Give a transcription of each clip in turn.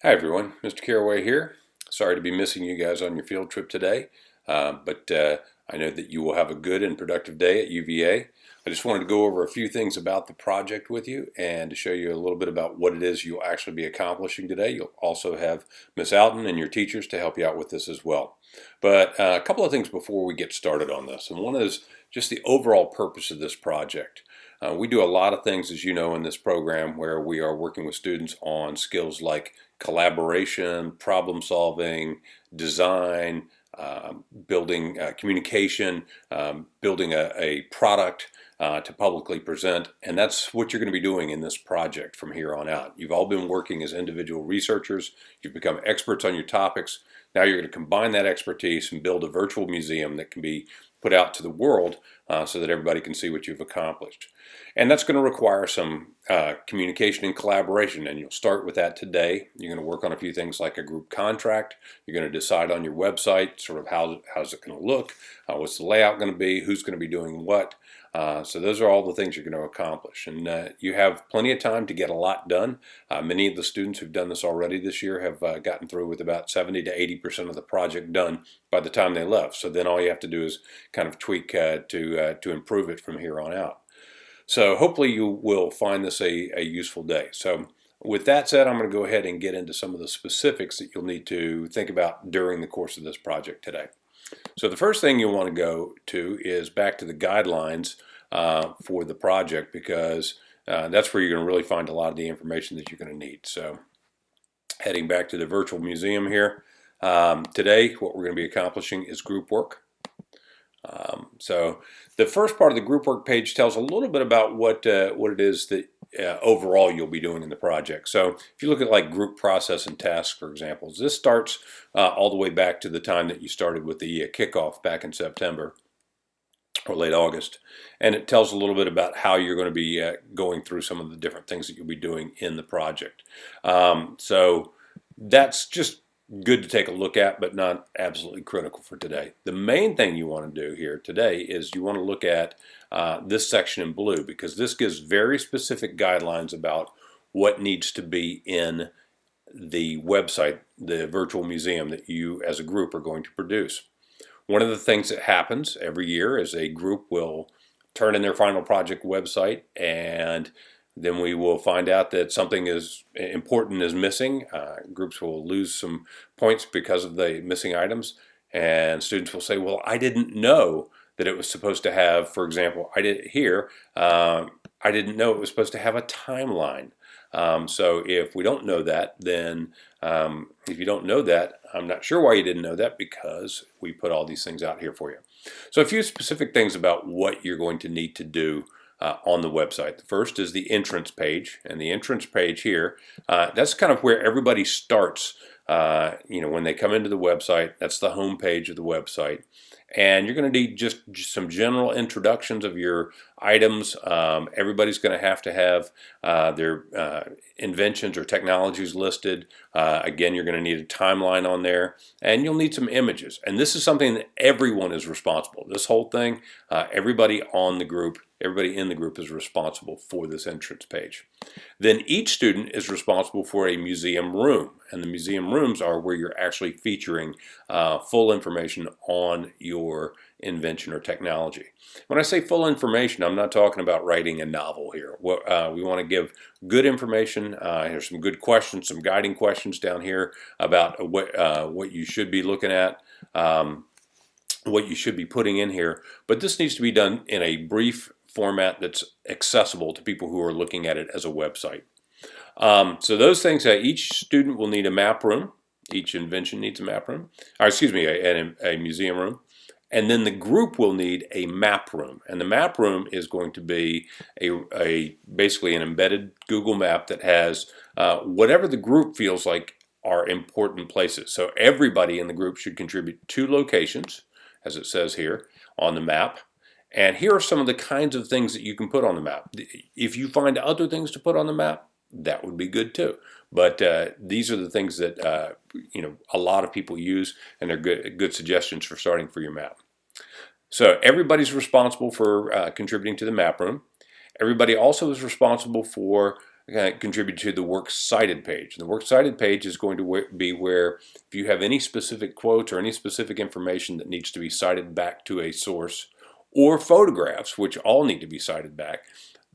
Hi everyone, Mr. Caraway here. Sorry to be missing you guys on your field trip today, but I know that you will have a good and productive day at UVA. I just wanted to go over a few things about the project with you and to show you a little bit about what it is you'll actually be accomplishing today. You'll also have Miss Alton and your teachers to help you out with this as well. But a couple of things before we get started on this, and one is just the overall purpose of this project. We do a lot of things, as you know, in this program where we are working with students on skills like collaboration, problem solving, design, building communication, building a product to publicly present. And that's what you're going to be doing in this project from here on out. You've all been working as individual researchers. You've become experts on your topics. Now you're going to combine that expertise and build a virtual museum that can be put out to the world so that everybody can see what you've accomplished. And that's going to require some communication and collaboration, and you'll start with that today. You're going to work on a few things like a group contract. You're going to decide on your website, sort of how's it going to look, what's the layout going to be, who's going to be doing what. So those are all the things you're going to accomplish, and you have plenty of time to get a lot done. Many of the students who've done this already this year have gotten through with about 70 to 80% of the project done by the time they left. So then all you have to do is kind of tweak to improve it from here on out. So hopefully you will find this a useful day. So with that said, I'm going to go ahead and get into some of the specifics that you'll need to think about during the course of this project today. So the first thing you'll want to go to is back to the guidelines for the project, because that's where you're going to really find a lot of the information that you're going to need. So heading back to the virtual museum here, today what we're going to be accomplishing is group work. So the first part of the group work page tells a little bit about what it is that overall you'll be doing in the project. So if you look at like group process and tasks, for example, this starts all the way back to the time that you started with the kickoff back in September or late August, and it tells a little bit about how you're going to be going through some of the different things that you'll be doing in the project. So that's just good to take a look at, but not absolutely critical for today. The main thing you want to do here today is you want to look at this section in blue, because this gives very specific guidelines about what needs to be in the website, the virtual museum that you as a group are going to produce. One of the things that happens every year is a group will turn in their final project website, and then we will find out that something is important is missing. Groups will lose some points because of the missing items, and students will say, well, I didn't know that it was supposed to have, for example, I didn't know it was supposed to have a timeline. So if we don't know that, then if you don't know that, I'm not sure why you didn't know that, because we put all these things out here for you. So a few specific things about what you're going to need to do on the website. The first is the entrance page, and the entrance page here, that's kind of where everybody starts. When they come into the website, that's the home page of the website. And you're going to need just some general introductions of your items. Everybody's going to have their inventions or technologies listed. Again, you're going to need a timeline on there, and you'll need some images. And this is something that everyone is responsible. This whole thing, everybody in the group is responsible for this entrance page. Then each student is responsible for a museum room, and the museum rooms are where you're actually featuring full information on your invention or technology. When I say full information, I'm not talking about writing a novel here. We want to give good information. Here's some good questions, some guiding questions down here about what you should be looking at, what you should be putting in here. But this needs to be done in a brief format that's accessible to people who are looking at it as a website. So those things, each student will need a map room. Each invention needs a map room, or excuse me, a museum room. And then the group will need a map room. And the map room is going to be basically an embedded Google map that has whatever the group feels like are important places. So everybody in the group should contribute 2 locations, as it says here, on the map. And here are some of the kinds of things that you can put on the map. If you find other things to put on the map, that would be good too. But these are the things that a lot of people use, and they're good suggestions for starting for your map. So everybody's responsible for contributing to the map room. Everybody also is responsible for contribute to the Works Cited page. And the Works Cited page is going to be where if you have any specific quotes or any specific information that needs to be cited back to a source, or photographs, which all need to be cited back,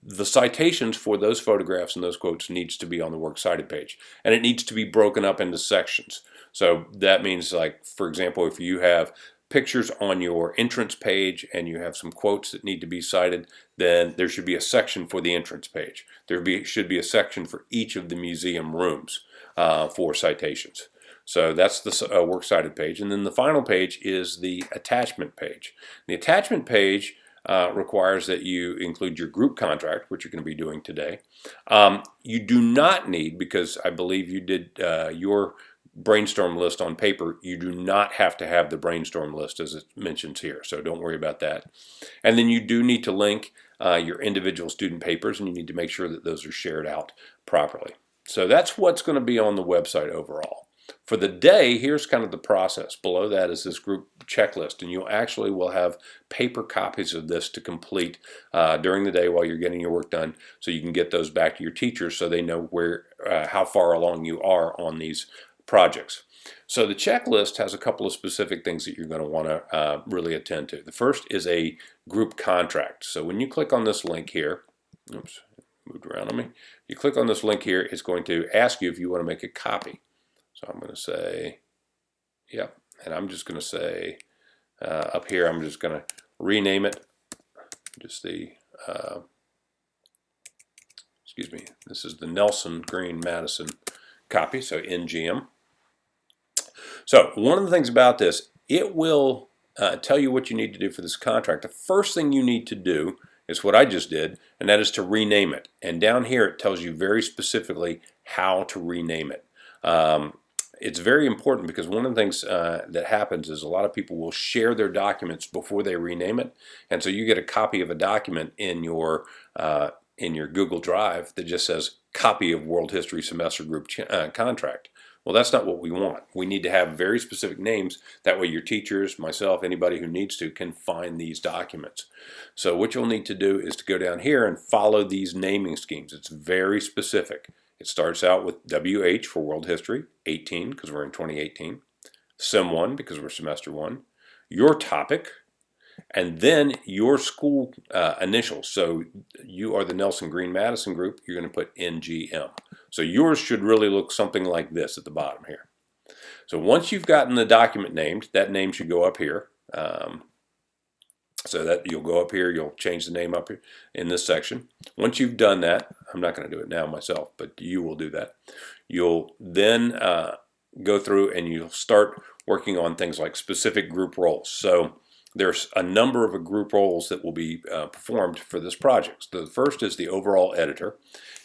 the citations for those photographs and those quotes needs to be on the Works Cited page. And it needs to be broken up into sections. So that means, like, for example, if you have pictures on your entrance page and you have some quotes that need to be cited, then there should be a section for the entrance page. Should be a section for each of the museum rooms for citations. So that's the Works Cited page. And then the final page is the attachment page. The attachment page requires that you include your group contract, which you're going to be doing today. You do not need, because I believe you did your brainstorm list on paper, you do not have to have the brainstorm list as it mentions here, so don't worry about that. And then you do need to link your individual student papers, and you need to make sure that those are shared out properly. So that's what's going to be on the website overall. For the day, here's kind of the process. Below that is this group checklist, and you actually will have paper copies of this to complete during the day while you're getting your work done, so you can get those back to your teachers so they know how far along you are on these projects. So the checklist has a couple of specific things that you're going to want to really attend to. The first is a group contract. So when you click on this link here, oops, moved around on me. You click on this link here, it's going to ask you if you want to make a copy. So I'm going to say, yep, and I'm just going to say up here, I'm just going to rename it, just the, excuse me, this is the Nelson Green Madison copy, so NGM. So one of the things about this, it will tell you what you need to do for this contract. The first thing you need to do is what I just did, and that is to rename it. And down here it tells you very specifically how to rename it. It's very important because one of the things that happens is a lot of people will share their documents before they rename it, and so you get a copy of a document in your Google Drive that just says copy of World History Semester Group contract. Well, that's not what we want. We need to have very specific names. That way your teachers, myself, anybody who needs to can find these documents. So what you'll need to do is to go down here and follow these naming schemes. It's very specific. It starts out with WH for World History, 18, because we're in 2018. Sem 1, because we're semester 1. Your topic, and then your school initials. So you are the Nelson Green Madison group, you're going to put NGM. So yours should really look something like this at the bottom here. So once you've gotten the document named, that name should go up here. So that you'll go up here, you'll change the name up here in this section. Once you've done that, I'm not going to do it now myself, but you will do that. You'll then go through and you'll start working on things like specific group roles. So there's a number of group roles that will be performed for this project. So the first is the overall editor,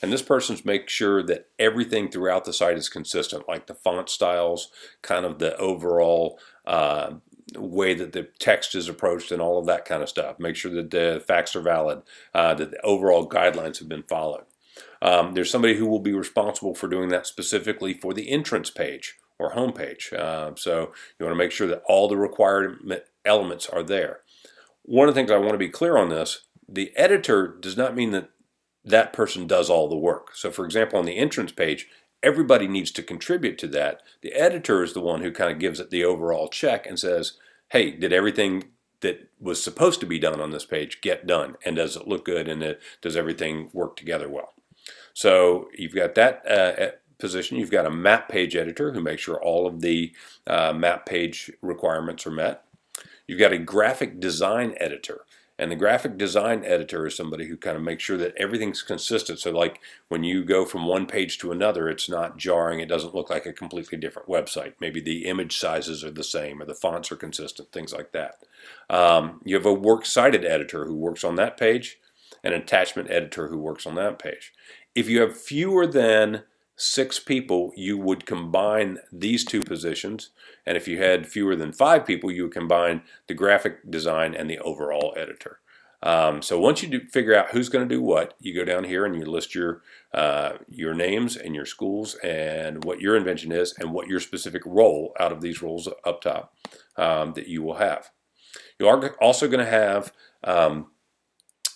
and this person's make sure that everything throughout the site is consistent, like the font styles, kind of the overall way that the text is approached and all of that kind of stuff. Make sure that the facts are valid, that the overall guidelines have been followed. There's somebody who will be responsible for doing that specifically for the entrance page or home page. So you want to make sure that all the required elements are there. One of the things I want to be clear on this, the editor does not mean that that person does all the work. So for example, on the entrance page, everybody needs to contribute to that. The editor is the one who kind of gives it the overall check and says, hey, did everything that was supposed to be done on this page get done? And does it look good? And does everything work together well? So you've got that position. You've got a map page editor who makes sure all of the map page requirements are met. You've got a graphic design editor. And the graphic design editor is somebody who kind of makes sure that everything's consistent. So like when you go from one page to another, it's not jarring. It doesn't look like a completely different website. Maybe the image sizes are the same or the fonts are consistent, things like that. You have a works cited editor who works on that page, an attachment editor who works on that page. If you have fewer than 6 people, you would combine these two positions, and if you had fewer than 5 people, you would combine the graphic design and the overall editor. So once you figure out who's going to do what, you go down here and you list your names and your schools and what your invention is and what your specific role out of these roles up top that you will have. You are also going to have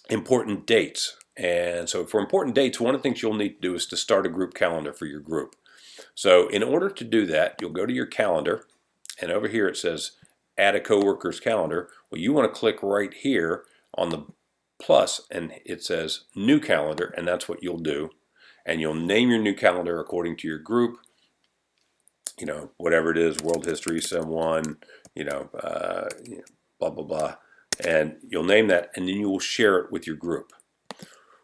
important dates And so for important dates, one of the things you'll need to do is to start a group calendar for your group. So in order to do that, you'll go to your calendar, and over here it says add a coworker's calendar. Well, you want to click right here on the plus, and it says new calendar, and that's what you'll do. And you'll name your new calendar according to your group, whatever it is, world history, someone, blah, blah, blah. And you'll name that, and then you will share it with your group.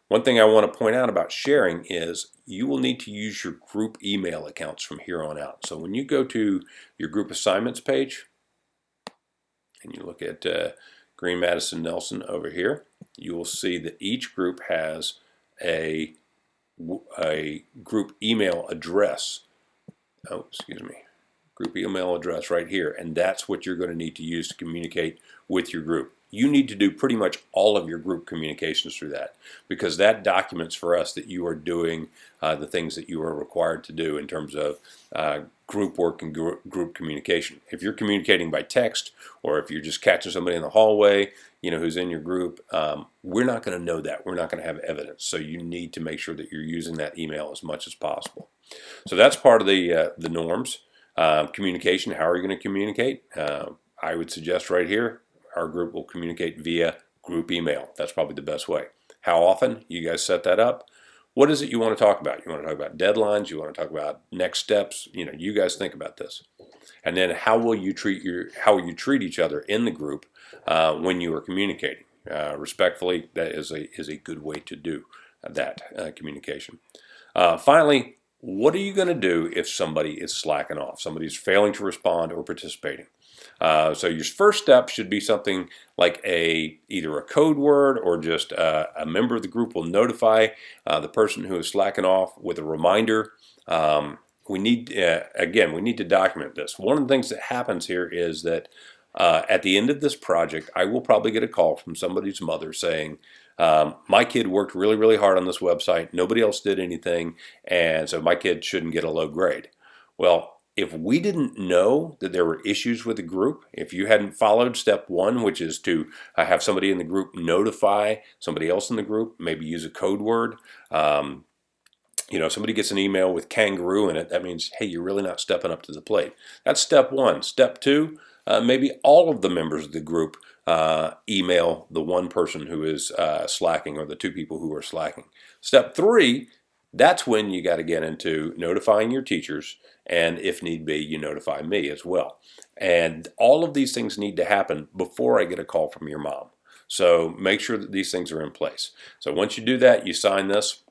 One thing I want to point out about sharing is you will need to use your group email accounts from here on out. So when you go to your group assignments page, and you look at Green, Madison, Nelson over here, you will see that each group has a group email address. Oh, excuse me. Group email address right here, and that's what you're going to need to use to communicate with your group. You need to do pretty much all of your group communications through that, because that documents for us that you are doing the things that you are required to do in terms of group work and group communication. If you're communicating by text, or if you're just catching somebody in the hallway, who's in your group, we're not going to know that. We're not going to have evidence. So you need to make sure that you're using that email as much as possible. So that's part of the norms. Communication, how are you going to communicate? I would suggest right here, our group will communicate via group email. That's probably the best way. How often? You guys set that up. What is it you want to talk about? You want to talk about deadlines? You want to talk about next steps? You guys think about this. And then how will you treat each other in the group when you are communicating? Respectfully, that is a good way to do that communication. Finally, what are you going to do if somebody is slacking off? Somebody's failing to respond or participating. So your first step should be something like either a code word, or just a member of the group will notify the person who is slacking off with a reminder. We need to document this. One of the things that happens here is that at the end of this project, I will probably get a call from somebody's mother saying, my kid worked really, really hard on this website. Nobody else did anything, and so my kid shouldn't get a low grade. Well, if we didn't know that there were issues with the group, if you hadn't followed step one, which is to have somebody in the group notify somebody else in the group, maybe use a code word. Somebody gets an email with kangaroo in it, that means, hey, you're really not stepping up to the plate. That's step one. Step two, maybe all of the members of the group email the one person who is slacking, or the two people who are slacking. Step three, that's when you got to get into notifying your teachers, and if need be, you notify me as well. And all of these things need to happen before I get a call from your mom. So make sure that these things are in place. So once you do that, you sign this.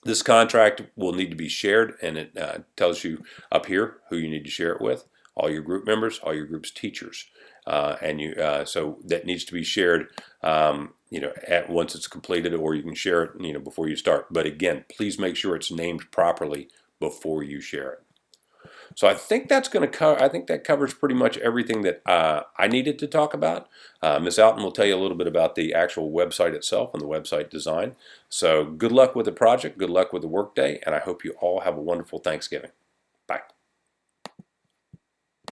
This contract will need to be shared, and it tells you up here who you need to share it with: all your group members, all your group's teachers. So that needs to be shared, at once it's completed, or you can share it, before you start. But again, please make sure it's named properly before you share it. So I think that's going to cover. I think that covers pretty much everything that I needed to talk about. Ms. Alton will tell you a little bit about the actual website itself and the website design. So good luck with the project. Good luck with the workday, and I hope you all have a wonderful Thanksgiving.